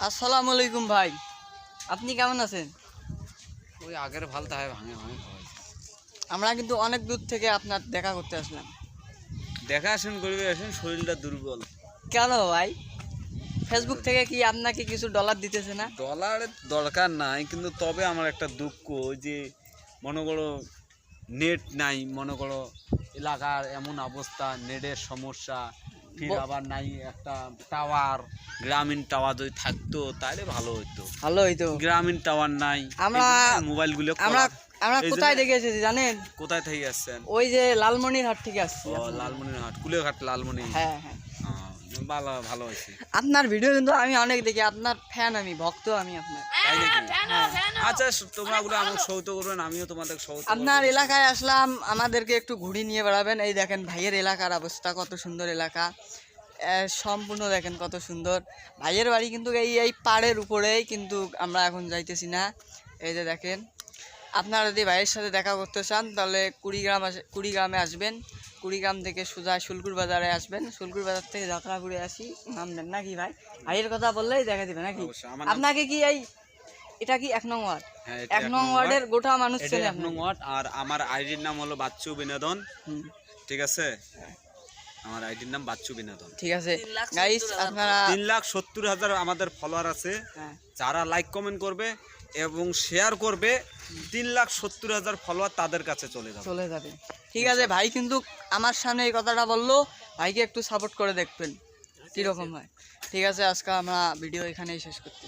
আসসালামু আলাইকুম ভাই, আপনি কেমন আছেন? ওই আগের ভাল তাই ভাঙে ভাঙে খাওয়াইছে। আমরা কিন্তু অনেক দূর থেকে আপনার দেখা করতে আসলাম। দেখা আসেন করবে আসেন, শরীরটা দুর্বল। কেন ভাই? ফেসবুক থেকে কি আপনাকে কিছু ডলার দিতেছে না? ডলারের দরকার নাই, কিন্তু তবে আমার একটা দুঃখ, ওই যে মনে করো নেট নাই, মনে করো এলাকার এমন অবস্থা, নেটের সমস্যা, ফির আবার নাই একটা টাওয়ার, গ্রামীণ টাওয়ার যদি থাকতো তাহলে ভালো হতো। ভালো হইতো। গ্রামীণ টাওয়ার নাই, আমরা মোবাইলগুলো আমরা আমরা কোথায় দেখে এসেছি জানেন? কোথায় থেকে আসছেন? ওই যে লালমনিরহাট থেকে আসছি। ও লালমনিরহাট, কুলেঘাট লালমনি। হ্যাঁ হ্যাঁ, ভালো ভালো হয়েছে। আপনার ভিডিও কিন্তু আমি অনেক দেখি, আপনার ফ্যান, আমি ভক্ত, আমি আপনার। তাই নাকি? আচ্ছা, তোমরা ওগুলো আমাকে সৌত করবেন, আমিও তোমাদের সৌত করব। আপনার এলাকায় আসলাম, আমাদেরকে একটু ঘুরি নিয়ে বেড়াবেন। এই দেখেন ভাইয়ের এলাকার অবস্থা, কত সুন্দর এলাকা, সম্পূর্ণ দেখেন কত সুন্দর। ভাইয়ের বাড়ি কিন্তু এই পাড়ের উপরেই, কিন্তু আমরা এখন যাইতেছি না। এই যে দেখেন, আপনারা যদি ভাইয়ের সাথে দেখা করতে চান তাহলে কুড়িগ্রামে আসবেন। কুড়িগ্রাম থেকে সোজা শুলকুর বাজারে আসবেন, শুলকুর বাজার থেকে যাত্রা ঘুরে আসি, নামবেন নাকি ভাই? ভাইয়ের কথা বললেই দেখা দিবে নাকি? আপনাকে কি এটা কি 1 নং ওয়ার্ড? হ্যাঁ, 1 নং ওয়ার্ডের গোটা মানুষ চেনে 1 নং ওয়ার্ড। আর আমার আইডির নাম হলো বাচ্চু বিনোদন। ঠিক আছে, আমার আইডির নাম বাচ্চু বিনোদন। ঠিক আছে গাইস, আপনারা 3,70,000 আমাদের ফলোয়ার আছে। যারা লাইক কমেন্ট করবে এবং শেয়ার করবে, 3,70,000 ফলোয়ার তাদের কাছে চলে যাবে। ঠিক আছে, ভাই কিন্তু আমার সামনে এই কথাটা বললো, ভাইকে একটু সাপোর্ট করে দেখবেন কিরকম হয়। ঠিক আছে, আজকে আমরা ভিডিও এখানেই শেষ করছি।